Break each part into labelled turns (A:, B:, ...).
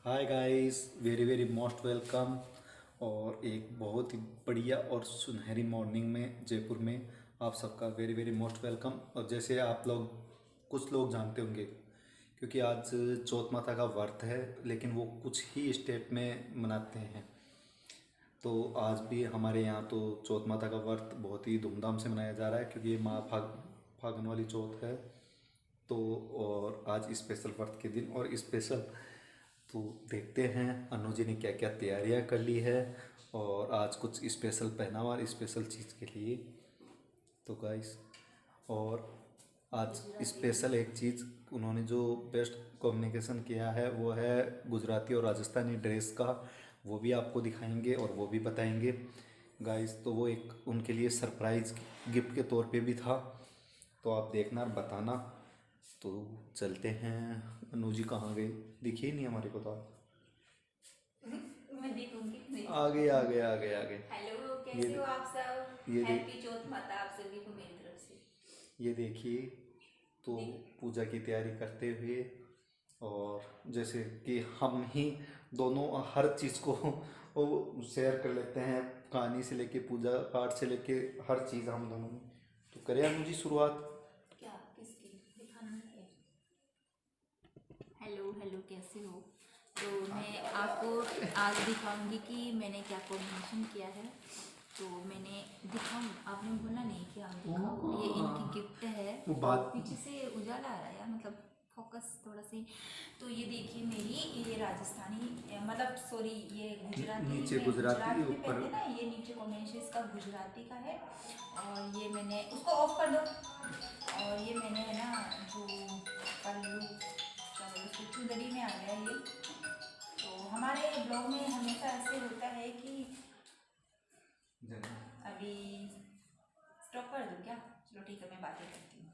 A: Hi guys, very very most welcome. और एक बहुत ही बढ़िया और सुनहरी मॉर्निंग में जयपुर में आप सबका वेरी वेरी मोस्ट वेलकम। और जैसे आप लोग कुछ लोग जानते होंगे, क्योंकि आज चौथ माता का व्रत है, लेकिन वो कुछ ही स्टेट में मनाते हैं। तो आज भी हमारे यहाँ तो चौथ माता का व्रत बहुत ही धूमधाम से मनाया जा रहा है, क्योंकि ये फागन वाली चौथ है। तो और आज स्पेशल व्रत के दिन और स्पेशल, तो देखते हैं अनु जी ने क्या क्या तैयारियां कर ली है। और आज कुछ स्पेशल पहनावा स्पेशल चीज़ के लिए, तो गाइस। और आज स्पेशल एक चीज़ उन्होंने जो बेस्ट कम्युनिकेशन किया है वो है गुजराती और राजस्थानी ड्रेस का। वो भी आपको दिखाएंगे और वो भी बताएंगे गाइस। तो वो एक उनके लिए सरप्राइज गिफ्ट के तौर पे भी था, तो आप देखना बताना। तो चलते हैं। अनु जी कहाँ गए? दिखे ही नहीं हमारे को तो आप।
B: मैं देखूंगी।
A: आगे आगे आगे आगे।
B: हेलो,
A: ये
B: कैसे हो आप सब?
A: ये दे
B: हैप्पी चौथ माता आप सभी को मेरी तरफ से।
A: ये देखिए, तो
B: देख।
A: पूजा की तैयारी करते हुए, और जैसे कि हम ही दोनों हर चीज़ को वो शेयर कर लेते हैं, कहानी से लेके पूजा पाठ से लेके हर चीज़ हम दोनों में। तो करें अनु जी शुरुआत।
B: क्या किसकी दिखाना है? हेलो हेलो, कैसे हो? तो मैं आपको आज दिखाऊंगी कि मैंने क्या कॉम्बिनेशन किया है। तो मैंने दिखाऊं, आपने बोला नहीं कि आप दिखाओ, ये इनकी गिफ्ट है।
A: वो
B: और
A: बात
B: पीछे से उजाला आ रहा है यार, मतलब फोकस थोड़ा सी। तो ये देखिए मेरी, ये राजस्थानी मतलब सॉरी, ये गुजराती
A: नीचे
B: में,
A: गुजराती
B: गुजरात में
A: ऊपर।
B: पहनते ना, ये नीचे कॉम्बिनेशन इसका गुजराती का है। और ये मैंने उसको ऑफ कर दो। और ये मैंने है ना, जो पल्लू क्या बोलते उसको, चुंदड़ी में आ गया ये। तो हमारे ब्लॉग में हमेशा ऐसे होता है कि अभी स्टॉप कर दूँ क्या? चलो ठीक है, मैं बातें करती हूँ।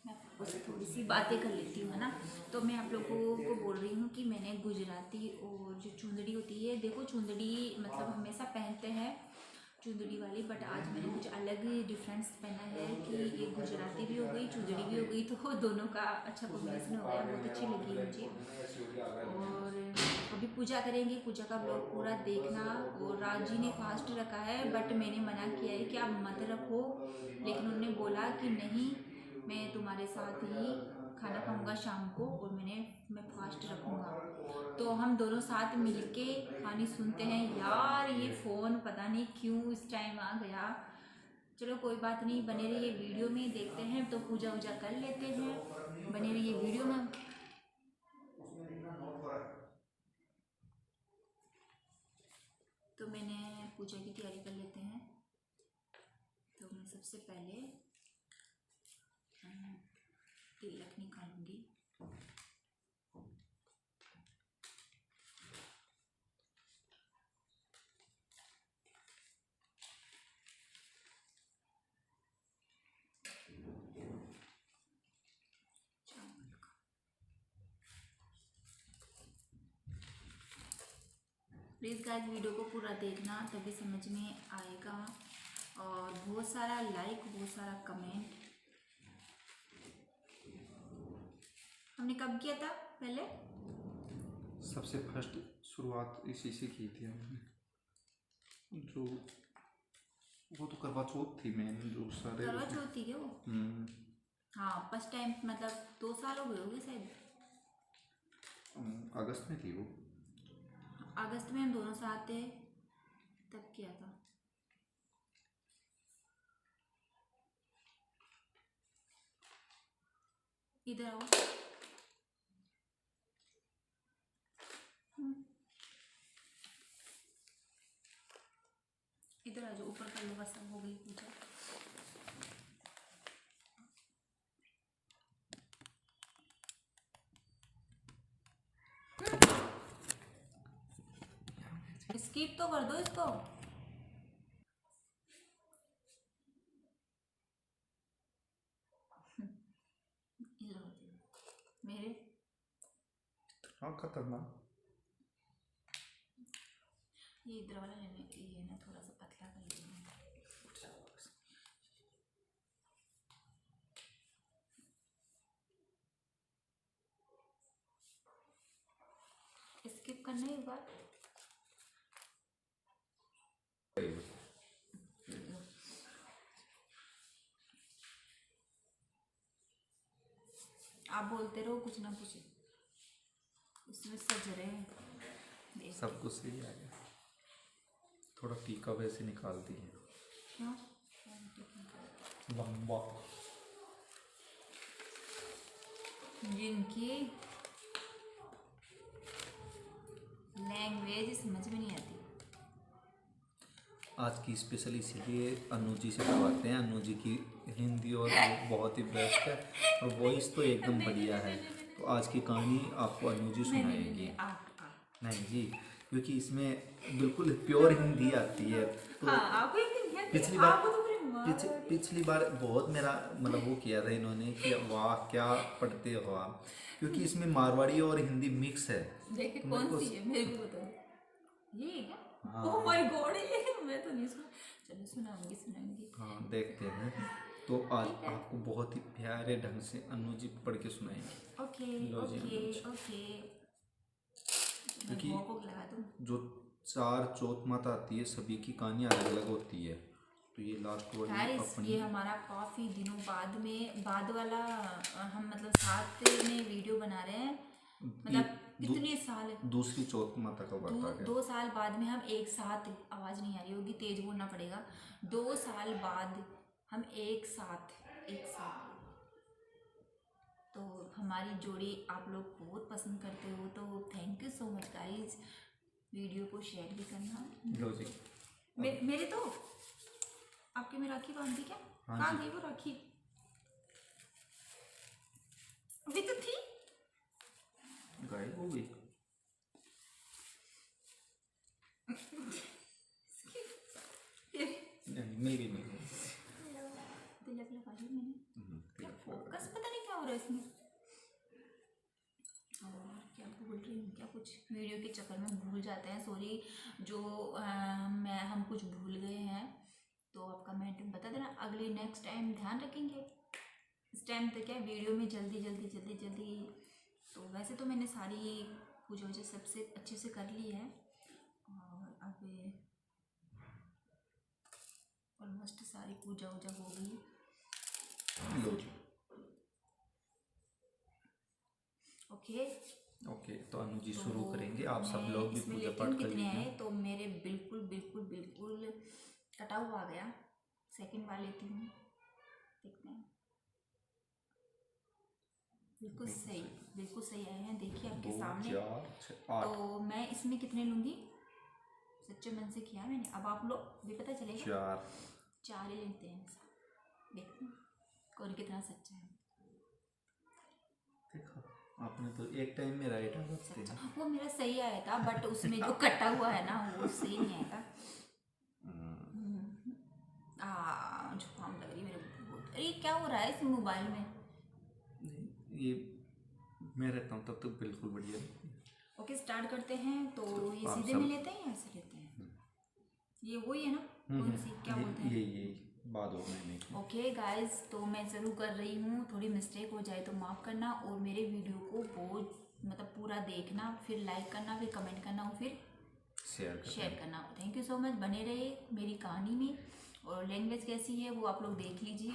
B: मैं आपको से थोड़ी सी बातें कर लेती हूँ, है ना। तो मैं आप लोगों को बोल रही हूँ कि मैंने गुजराती और जो चुंदड़ी होती है, देखो चुंदड़ी मतलब हमेशा पहनते हैं चुंदड़ी वाली, बट आज मैंने कुछ अलग ही डिफरेंस पहना है कि ये गुजराती भी हो गई, चुंदड़ी भी हो गई, तो दोनों का अच्छा कॉम्बिनेशन हो गया, बहुत अच्छी लगी मुझे। और अभी पूजा करेंगे, पूजा का ब्लॉग पूरा देखना। और राज जी ने फास्ट रखा है, बट मैंने मना किया है कि आप मत रखो, लेकिन उन्होंने बोला कि नहीं, मैं तुम्हारे साथ ही खाना खाऊंगा शाम को, और मैं फास्ट रखूंगा। तो हम दोनों साथ मिलके कहानी सुनते हैं। यार ये फ़ोन पता नहीं क्यों इस टाइम आ गया। चलो कोई बात नहीं, बने रहिए वीडियो में, देखते हैं। तो पूजा वूजा कर लेते हैं, बने रहिए वीडियो में। तो मैंने पूजा की तैयारी कर लेते हैं। तो मैं सबसे पहले तिलक निकालूंगी। चावल का। प्लीज़ गाइस वीडियो को पूरा देखना, तभी समझ में आएगा। और बहुत सारा लाइक, बहुत सारा कमेंट। हमने कब किया था पहले?
A: सबसे फर्स्ट शुरुआत इसी से की थी हमने। जो वो तो करवा चौथ थी मेन, जो सारे
B: करवा
A: उसमें।
B: चौथ थी क्या वो? हाँ, फर्स्ट टाइम मतलब 2 साल हो गए होंगे शायद।
A: अगस्त में थी वो।
B: अगस्त में हम दोनों साथ थे, तब किया था। इधर आओ। हम्म, इधर आ जाओ, ऊपर कर लो, बस अब हो गई पूजा। स्किप तो कर दो इसको। इधर हो जाओ मेरे।
A: हाँ, खतरनाक।
B: ये इधर वाला लेने, ये ना थोड़ा सा पतला कर लेना। स्किप करना है एक बार। आप बोलते रहो कुछ ना कुछ, उसमें सज रहे हैं देख
A: सब कुछ सही आ गया, थोड़ा टीका वैसे निकाल दिए
B: क्यों?
A: लंबा।
B: जिनकी लैंग्वेज समझ में नहीं आती।
A: आज की स्पेशल इसीलिए अनु जी से करवाते हैं। अनु जी की हिंदी और वो बहुत ही बेस्ट है और वॉइस तो एकदम बढ़िया है। तो आज की कहानी आपको अनु जी सुनाएंगी।
B: आप
A: नहीं जी, क्योंकि इसमें बिल्कुल प्योर हिंदी आती है। तो
B: हाँ, आपको एक दिन क्या
A: पिछली
B: किया?
A: बार
B: आपको तो पूरी मार-
A: पिछली बार बहुत मेरा मतलब वो किया था इन्होंने कि वाह क्या पढ़ते हो आप, क्योंकि इसमें मारवाड़ी और हिंदी मिक्स है।
B: देखे
A: तो मेरे
B: कौन
A: को
B: सी है मेरे को बताओ। ये है क्या?
A: हाँ।
B: ओह माय गॉड, ये मैं तो नहीं सुना। चलो सुनाऊंगी।
A: हाँ देखते हैं। तो आज आपको बहुत ही प्यारे ढंग से अनु जी पढ़ के सुनाएंगे।
B: ओके
A: लो जी,
B: ओके
A: लो जी।
B: ओके।
A: क्योंकि
B: मैं को लगा दूं।
A: जो चार चौथ माता आती है सभी की कहानी अलग अलग होती है। तो ये लास्ट वाली
B: गाइस,
A: अपनी
B: ये हमारा काफ़ी दिनों बाद वाला हम मतलब साथ में वीडियो बना रहे हैं। मतलब कितने साल
A: दूसरी चौथ माता का बात आ गया।
B: 2 साल बाद में हम एक साथ, आवाज़ नहीं आ रही होगी, तेज बोलना पड़ेगा। 2 साल बाद हम एक साथ तो हमारी जोड़ी आप लोग बहुत पसंद करते हो, तो thank you so much guys. Video को शेयर भी करना।
A: लो जी।
B: मेरे तो आपके में राखी बांधी क्या?
A: हाँ
B: कहाँ
A: जी।
B: गई वो राखी? अभी तो थी।
A: गायब हो गई। नहीं मेरी नहीं।
B: तिलक लगा ली मैंने। क्या फोकस पता नहीं क्या हो रहा है इसमें। और क्या भूल रही हूँ क्या? कुछ वीडियो के चक्कर में भूल जाते हैं, सॉरी। जो हम कुछ भूल गए हैं तो आप कमेंट में बता देना। अगले नेक्स्ट टाइम ध्यान रखेंगे। इस टाइम तक क्या वीडियो में जल्दी। तो वैसे तो मैंने सारी पूजा वूजा सबसे अच्छे से कर ली है और अब ऑलमोस्ट सारी पूजा वूजा हो गई।
A: लो जी।
B: ओके,
A: तो अनु जी
B: तो
A: शुरू करेंगे। आप सब
B: मैं
A: लोग भी
B: इसमें
A: पूजा
B: लेती
A: पाठ
B: हूँ
A: कर
B: कितने आए
A: लीजिए।
B: तो मेरे बिल्कुल कटा हुआ आ गया। सेकंड वाले लेती हूँ, देखते हैं। बिल्कुल सही आए हैं, देखिए आपके
A: 2
B: सामने।
A: 4 6 8
B: तो मैं इसमें कितने लूँगी? सच्चे मन से किया मैंने। अब आप लोग भी पता चलेगा। 4 ही लेते हैं। देखते हैं कौन कितना सच्चा है।
A: देखो आपने तो एक टाइम में राइट आ सकते हैं।
B: सच्चा वो मेरा सही आया था, बट उसमें जो कटा हुआ है ना वो सही नहीं आया था। जुकाम लग रही है मेरे को बहुत। अरे क्या हो रहा है इस मोबाइल में?
A: नहीं, ये मैं रहता हूँ तब तक बिल्कुल बढ़िया रहती है।
B: ओके, स्टार्ट करते हैं। तो ये
A: आप
B: सीधे
A: सब-
B: में लेते हैं या ऐसे लेते हैं? ये वही है ना, कौन सी क्या बोलते हैं?
A: ये बाद और मैंने की।
B: ओके गाइस, तो मैं ज़रूर कर रही हूँ, थोड़ी मिस्टेक हो जाए तो माफ़ करना। और मेरे वीडियो को बहुत मतलब पूरा देखना, फिर लाइक करना, फिर कमेंट करना और फिर शेयर करना। Thank you so much. बने रहे मेरी कहानी में। और लैंग्वेज कैसी है वो आप लोग देख लीजिए।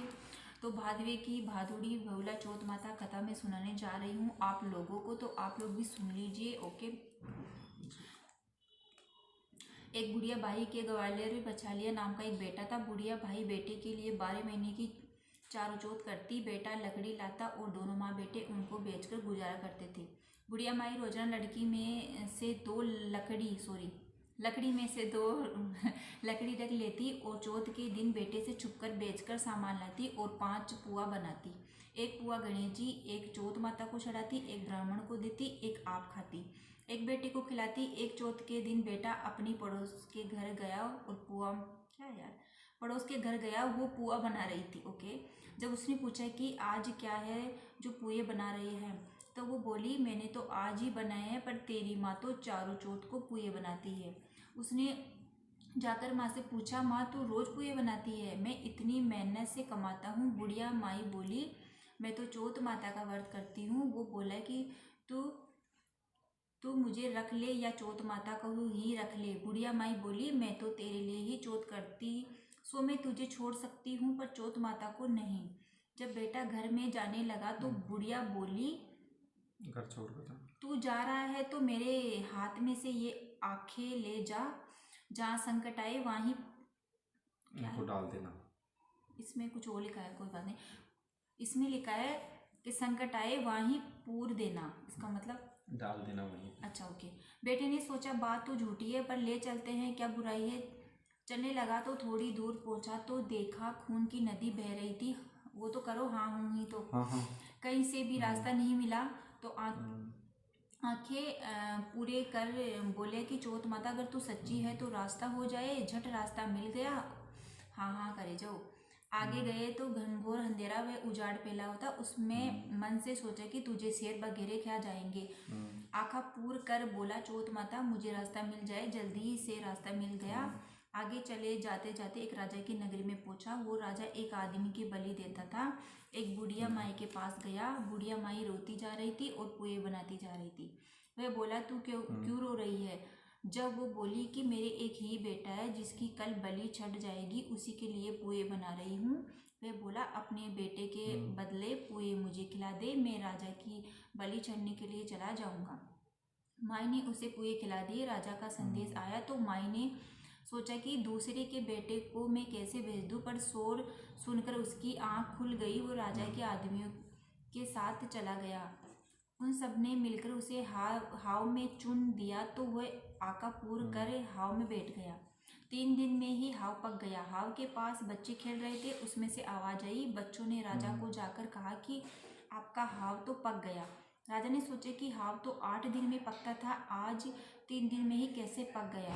B: तो भादवे की भादुड़ी बहुला चौथ माता कथा में सुनाने जा रही हूँ आप लोगों को, तो आप लोग भी सुन लीजिए। ओके। एक बुढ़िया भाई के ग्वालियर बछालिया नाम का एक बेटा था। बुढ़िया भाई बेटे के लिए 12 महीने की चारों चौथ करती। बेटा लकड़ी लाता और दोनों माँ बेटे उनको बेचकर गुजारा करते थे। बुढ़िया माई रोजाना लकड़ी में से दो लकड़ी रख लेती और चौथ के दिन बेटे से छुपकर बेचकर सामान लाती और 5 पुआ बनाती। एक पुआ गणेश जी, एक चौथ माता को चढ़ाती, एक ब्राह्मण को देती, एक आप खाती, एक बेटे को खिलाती। एक चौथ के दिन बेटा अपनी पड़ोस के घर गया और पड़ोस के घर गया, वो पुआ बना रही थी। ओके। जब उसने पूछा कि आज क्या है जो पुए बना रहे हैं, तो वो बोली मैंने तो आज ही बनाए हैं, पर तेरी माँ तो चारों चौथ को पुए बनाती है। उसने जाकर माँ से पूछा, माँ तू रोज पुए बनाती है? मैं इतनी मेहनत से कमाता हूँ। बुढ़िया माई बोली मैं तो चौथ माता का व्रत करती हूँ। वो बोला कि तू तू मुझे रख ले या चौथ माता को ही रख ले। बुढ़िया माई बोली, मैं तो तेरे लिए ही चौथ करती, सो मैं तुझे छोड़ सकती हूँ पर चौथ माता को नहीं। जब बेटा घर में जाने लगा तो बुढ़िया बोली,
A: घर छोड़ कर
B: तू जा रहा है तो मेरे हाथ में से ये आंखें ले जा, जहाँ संकट आए वहीं
A: इनको डाल देना।
B: इसमें कुछ और लिखा है, कोई बात नहीं। इसमें लिखा है कि संकट आए वहीं पूर देना, इसका मतलब
A: डाल देना वहीं।
B: अच्छा ओके। बेटे ने सोचा बात तो झूठी है पर ले चलते हैं, क्या बुराई है। चलने लगा तो थोड़ी दूर पहुंचा तो देखा खून की नदी बह रही थी। वो तो करो हाँ हूँ ही तो।
A: हाँ।
B: कहीं से भी रास्ता नहीं मिला तो आंखें पूरे कर बोले कि चौथ माता अगर तू सच्ची है तो रास्ता हो जाए। झट रास्ता मिल गया, हाँ करे जाओ। आगे गए तो घनघोर अंधेरा व उजाड़ फैला होता। उसमें मन से सोचा कि तुझे शेर वगैरह खा जाएंगे। आंखा पूर कर बोला, चौथ माता मुझे रास्ता मिल जाए। जल्दी से रास्ता मिल गया। आगे चले जाते जाते एक राजा की नगरी में पहुंचा। वो राजा एक आदमी की बलि देता था। एक बुढ़िया माई के पास गया। बुढ़िया माई रोती जा रही थी और पुए बनाती जा रही थी। वह बोला, तू क्यों रो रही है। जब वो बोली कि मेरे एक ही बेटा है जिसकी कल बलि छट जाएगी, उसी के लिए पुए बना रही हूँ। वह बोला, अपने बेटे के बदले पुए मुझे खिला दे, मैं राजा की बलि चढ़ने के लिए चला जाऊंगा। माई ने उसे पुए खिला दिए। राजा का संदेश आया तो माई ने सोचा कि दूसरे के बेटे को मैं कैसे भेज दूं, पर शोर सुनकर उसकी आंख खुल गई। वो राजा के आदमियों के साथ चला गया। उन सब ने मिलकर उसे हाव में चुन दिया तो वह आका पूर कर हाव में बैठ गया। 3 दिन में ही हाव पक गया। हाव के पास बच्चे खेल रहे थे, उसमें से आवाज आई। बच्चों ने राजा को जाकर कहा कि आपका हाव तो पक गया। राजा ने सोचा कि हाव तो 8 दिन में पकता था, आज 3 दिन में ही कैसे पक गया।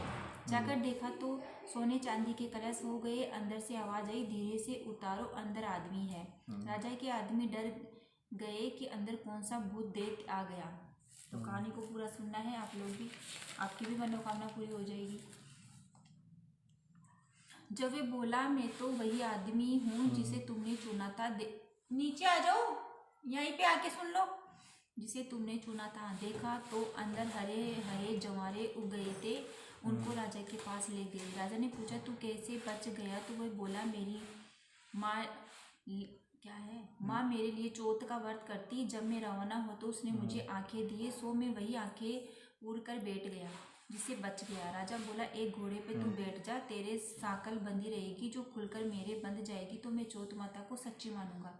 B: जाकर देखा तो सोने चांदी के कलश हो गए। अंदर से आवाज आई, धीरे से उतारो, अंदर आदमी है। राजा के आदमी डर गए कि अंदर कौन सा भूत देख आ गया। तो कहानी को पूरा सुनना है आप लोग भी, आपकी भी मनोकामना पूरी हो जाएगी। जब वे बोला, मैं तो वही आदमी हूँ जिसे तुमने चुना था। नीचे आ जाओ, यहीं पे आके सुन लो। जिसे तुमने चुना था। देखा तो अंदर हरे हरे जवारे उग गए थे। उनको राजा के पास ले गए। राजा ने पूछा, तू कैसे बच गया। तो वह बोला, मेरी माँ माँ मेरे लिए चौथ का व्रत करती। जब मैं रवाना हुआ तो उसने मुझे आंखें दिए, सो मैं वही आंखें पूर कर बैठ गया जिससे बच गया। राजा बोला, एक घोड़े पे तू बैठ जा, तेरे साकल बंधी रहेगी, जो खुलकर मेरे बंध जाएगी तो मैं चौथ माता को सच्ची मानूंगा।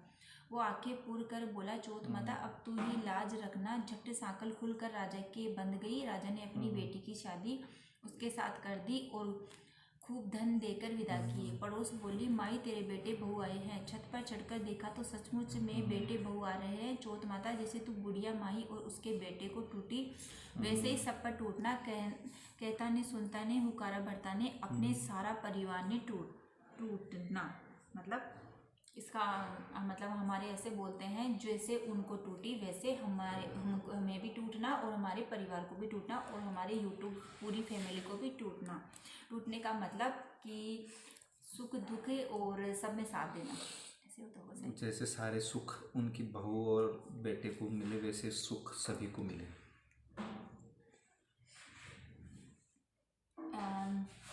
B: वो आंखें पूर कर बोला, चौथ माता अब तू ही लाज रखना। झट साकल खुलकर राजा के बंध गई। राजा ने अपनी बेटी की शादी उसके साथ कर दी और खूब धन देकर विदा किए। पड़ोस बोली, माई तेरे बेटे बहू आए हैं। छत पर चढ़कर देखा तो सचमुच में बेटे बहू आ रहे हैं। चौथ माता, जैसे तू बुढ़िया माई और उसके बेटे को टूटी, वैसे ही सब पर टूटना। कहता ने सुनता ने हुकारा भरता ने, अपने सारा परिवार ने टूटना। मतलब इसका मतलब हमारे ऐसे बोलते हैं, जैसे उनको टूटी वैसे हमें भी टूटना और हमारे परिवार को भी टूटना और हमारे यूट्यूब पूरी फैमिली को भी टूटना। टूटने का मतलब कि सुख दुख और सब में साथ देना, ऐसे होता होगा सही।
A: जैसे सारे सुख उनकी बहू और बेटे को मिले, वैसे सुख सभी को मिले।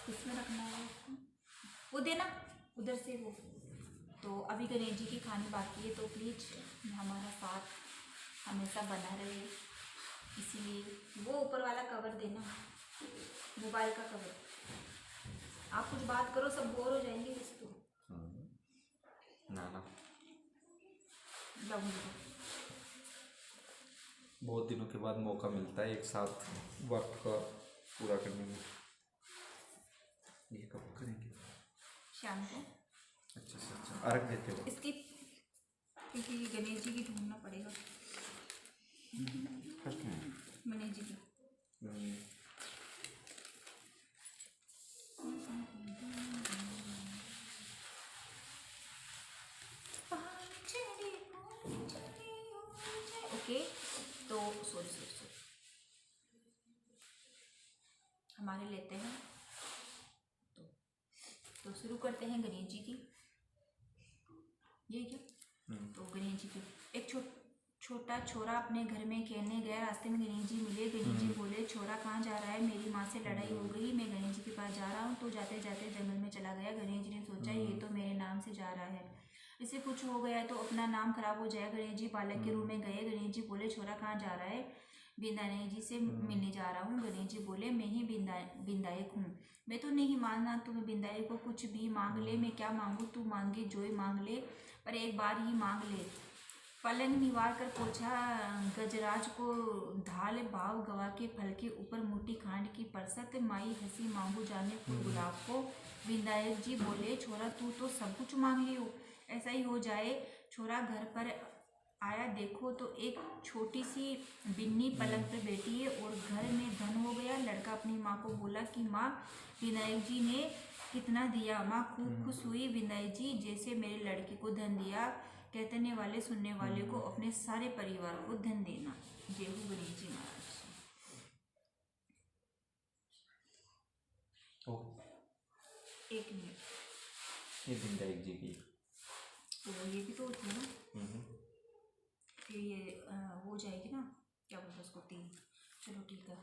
B: किसमें रखना है वो देना उधर से वो। तो अभी गणेश जी की कहानी बाकी है, तो प्लीज़ हमारा साथ हमेशा बना रहे। इसीलिए वो ऊपर वाला कवर देना, मोबाइल का कवर। आप कुछ बात करो, सब बोर हो जाएंगे बस। तो
A: ना बहुत दिनों के बाद मौका मिलता है एक साथ वर्क का पूरा करने में। ये कब करेंगे?
B: शाम को।
A: अच्छा अर्घ देते हो
B: इसकी, क्योंकि गणेश जी की ढूंढना पड़ेगा। गणेश जी की ओके। तो सॉरी हमारे लेते हैं। तो शुरू करते हैं गणेश जी की। ये क्या? तो गणेश जी की एक छोटा छोरा अपने घर में खेलने गया। रास्ते में गणेश जी मिले। गणेश जी बोले, छोरा कहाँ जा रहा है? मेरी माँ से लड़ाई हो गई, मैं गणेश जी के पास जा रहा हूँ। तो जाते जाते जंगल में चला गया। गणेश जी ने सोचा ये तो मेरे नाम से जा रहा है, इसे कुछ हो गया तो अपना नाम खराब हो जाएगा। गणेश जी बालक के रूप में गए। गणेश जी बोले, छोरा कहाँ जा रहा है? बिंदाने जी से मिलने जा रहा हूँ। गणेश जी बोले, मैं ही बिंदायक हूँ, मैं तो नहीं मानना। तुम्हें बिंदायक को कुछ भी मांग ले, मैं क्या मांगू? तू मांगे जोई मांग ले, पर एक बार ही मांग ले। पलंग निवार कर पोछा गजराज को, ढाल भाव गवा के फल के ऊपर मोटी खांड की परसत, माई हंसी मांगू जाने फूल गुलाब को। विनायक जी बोले, छोरा तू तो सब कुछ मांग लियो, ऐसा ही हो जाए। छोरा घर पर आया, देखो तो एक छोटी सी बिन्नी पलंग पर बैठी है और घर में धन हो गया। लड़का अपनी माँ को बोला कि माँ, विनायक जी ने कितना दिया? माँ खूब खुश हुई। विनायक जी जैसे मेरे लड़के को धन दिया, कहने वाले सुनने वाले को अपने सारे परिवार को धन देना। जय हो गणेश जी महाराज।
A: ओ,
B: एक मिनट,
A: ये विनायक जी की
B: तो ये भी तो होती है ना, फिर ये हो जाएगी ना, क्या बोलते हैं उसको, 3। चलो ठीक है।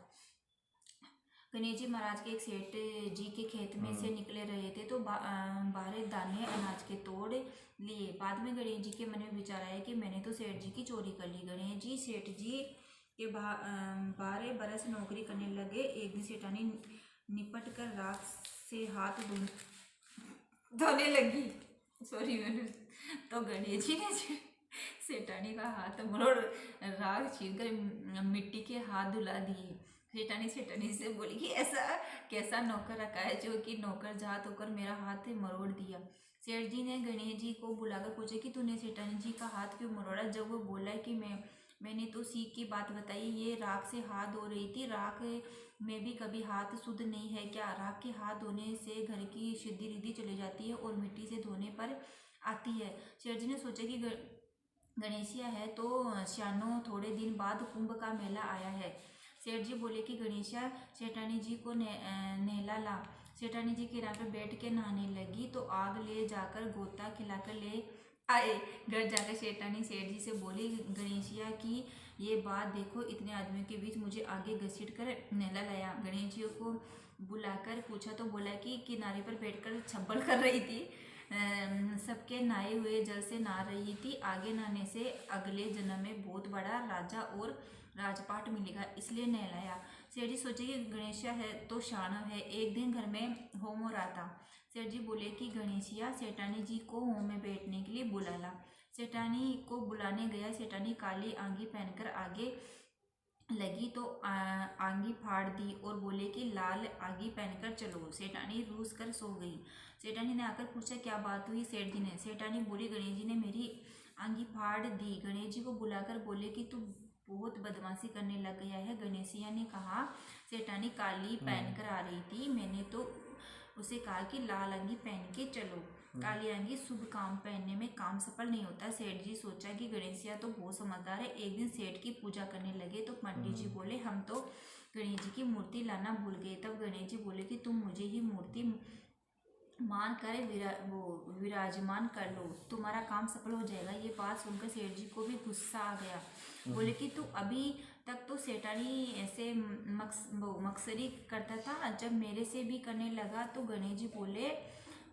B: गणेश जी महाराज के एक सेठ जी के खेत में से निकले रहे थे, तो बाहर दाने अनाज के तोड़ लिए। बाद में गणेश जी के मन में विचार आया कि मैंने तो सेठ जी की चोरी कर ली। गणेश जी सेठ जी के 12 बरस नौकरी करने लगे। एक दिन सेठानी निपट कर राख से हाथ धोने लगी। सॉरी, मैंने तो गणेश जी ने सेठानी का हाथ मरोड़ राख छीन कर मिट्टी के हाथ धुला दिए। सेठानी से बोली कि ऐसा कैसा नौकर रखा है जो कि नौकर जात होकर मेरा हाथ मरोड़ दिया। सेठ जी ने गणेश जी को बुलाकर पूछा कि तूने सेठानी जी का हाथ क्यों मरोड़ा? जब वो बोला कि मैंने तो सीख की बात बताई, ये राख से हाथ धो रही थी। राख में भी कभी हाथ शुद्ध नहीं है क्या? राख के हाथ धोने से घर की सिद्धि रिद्धि चली जाती है और मिट्टी से धोने पर आती है। सेठ जी ने सोचा कि गणेशिया है तो श्यानो, थोड़े दिन बाद कुंभ का मेला आया है। सेठ जी बोले कि गणेशिया सेठानी जी को नहला ला। सेठानी जी किनारे पर बैठ के नहाने लगी तो आग ले जाकर गोता खिलाकर ले आए। घर जाकर सेठानी सेठ जी से बोली, गणेशिया की ये बात देखो, इतने आदमियों के बीच मुझे आगे घसीट कर नहला लाया। गणेश जी को बुलाकर पूछा तो बोला कि किनारे पर बैठकर छब्बल कर रही थी, सबके नहाए हुए जल से नहा रही थी। आगे नहाने से अगले जन्म में बहुत बड़ा राजा और राजपाट मिलेगा, इसलिए नहलाया। सेठ जी सोचे कि गणेशिया है तो शानव है। एक दिन घर में होम हो रहा था। सेठ जी बोले कि गणेशिया, सेठानी जी को होम में बैठने के लिए बुला ला। सेठानी को बुलाने गया। सेठानी काली आंगी पहनकर आगे लगी तो आंगी फाड़ दी और बोले कि लाल आंगी पहनकर चलो। सेठानी रूस कर सो गई। सेठानी ने आकर पूछा, क्या बात हुई सेठ जी ने? सेठानी बोली, गणेश जी ने मेरी आंगी फाड़ दी। गणेश जी को बुलाकर बोले कि तू बहुत बदमाशी करने लग गया है। गणेशिया ने कहा, सेठानी काली पहनकर आ रही थी, मैंने तो उसे कहा कि लाल अंगी पहन के चलो। काली अंगी शुभ काम पहनने में काम सफल नहीं होता। सेठ जी सोचा कि गणेशिया तो बहुत समझदार है। एक दिन सेठ की पूजा करने लगे तो पंडित जी बोले, हम तो गणेश जी की मूर्ति लाना भूल गए। तब गणेश जी बोले कि तुम मुझे ही मूर्ति मान कर विराजमान कर लो, तुम्हारा काम सफल हो जाएगा। ये बात सुनकर सेठ जी को भी गुस्सा आ गया। बोले कि तू अभी तक तो सेठानी ऐसे मक्सरी करता था, जब मेरे से भी करने लगा तो? गणेश जी बोले,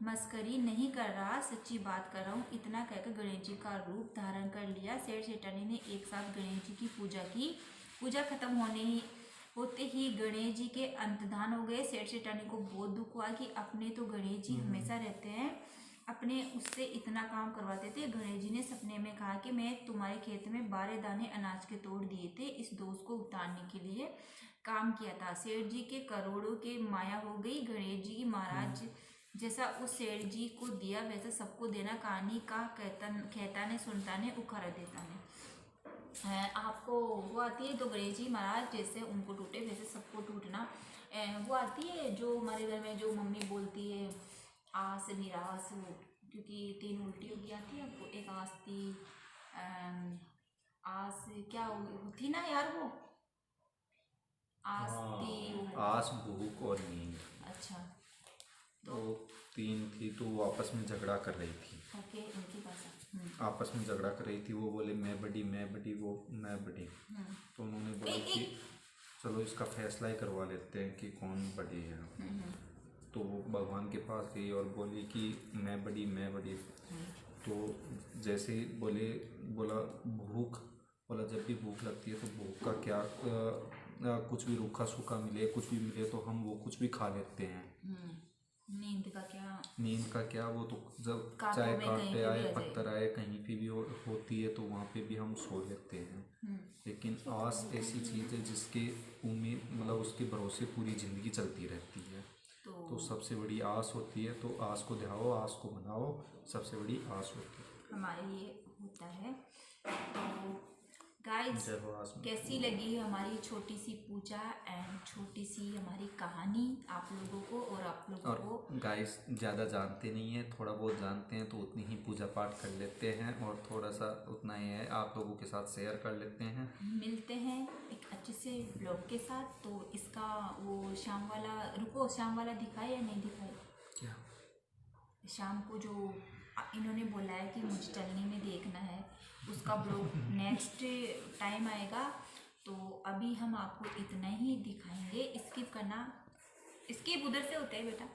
B: मस्करी नहीं कर रहा, सच्ची बात कर रहा हूँ। इतना कहकर गणेश जी का रूप धारण कर लिया। सेठ सेठानी ने एक साथ गणेश जी की पूजा की। पूजा खत्म होते ही गणेश जी के अंतर्धान हो गए। सेठ सेठानी को बहुत दुख हुआ कि अपने तो गणेश जी हमेशा रहते हैं, अपने उससे इतना काम करवाते थे। गणेश जी ने सपने में कहा कि मैं तुम्हारे खेत में 12 दाने अनाज के तोड़ दिए थे, इस दोष को उतारने के लिए काम किया था। सेठ जी के करोड़ों के माया हो गई। गणेश जी महाराज जैसा उस सेठ जी को दिया वैसा सबको देना। कहानी का कहता ने सुनता ने उखाड़ा देता ने। आपको वो आती है तो गणेश जी महाराज जैसे उनको टूटे वैसे सबको टूटना। वो आती है जो हमारे घर में जो मम्मी बोलती है, आस निराश, क्योंकि 3 उल्टी होगी आती है आपको। एक आस थी, आस क्या होती ना यार, वो आस थी,
A: आस, भूख और नींद।
B: अच्छा
A: वो 3 थी तो वो आपस में झगड़ा कर रही थी।
B: ओके, उनकी भाषा।
A: आपस में झगड़ा कर रही थी। वो बोले मैं बड़ी, वो मैं बड़ी। तो उन्होंने बोला कि चलो इसका फैसला ही करवा लेते हैं कि कौन बड़ी है। तो वो भगवान के पास गई और बोली कि मैं बड़ी। तो जैसे ही बोला बोला जब भी भूख लगती है तो भूख का क्या, कुछ भी रूखा सूखा मिले, कुछ भी मिले तो हम वो कुछ भी खा लेते हैं।
B: नींद का क्या,
A: वो तो जब
B: कांटों
A: चाहे
B: में
A: कांटे
B: कहीं पे
A: आए,
B: भी आ
A: पत्थर आए, कहीं पे भी होती है तो वहाँ पे भी हम सो लेते हैं। लेकिन आस ऐसी चीज़ है जिसके उम्मीद मतलब उसके भरोसे पूरी ज़िंदगी चलती रहती है। तो सबसे बड़ी आस होती है। तो आस को ध्याओ, आस को मनाओ, सबसे बड़ी आस होती है।
B: हमारे लिए होता है। तो गाइस,
A: जय हो आस में।
B: कैसी लगी हमारी छोटी सी पूजा एंड छोटी सी हमारी कहानी आप लोगों को? और आप लोगों
A: और
B: को
A: गाइस ज़्यादा जानते नहीं हैं, थोड़ा बहुत जानते हैं तो उतनी ही पूजा पाठ कर लेते हैं और थोड़ा सा उतना ही है आप लोगों के साथ शेयर कर लेते हैं।
B: मिलते हैं एक अच्छे से ब्लॉग के साथ। तो इसका वो शाम वाला दिखाए या नहीं दिखाए?
A: क्या
B: शाम को जो इन्होंने बोला है कि मुझे चलने में देखना है, उसका ब्लॉग नेक्स्ट टाइम आएगा। तो अभी हम आपको इतना ही दिखाएंगे। स्किप उधर से होता है बेटा।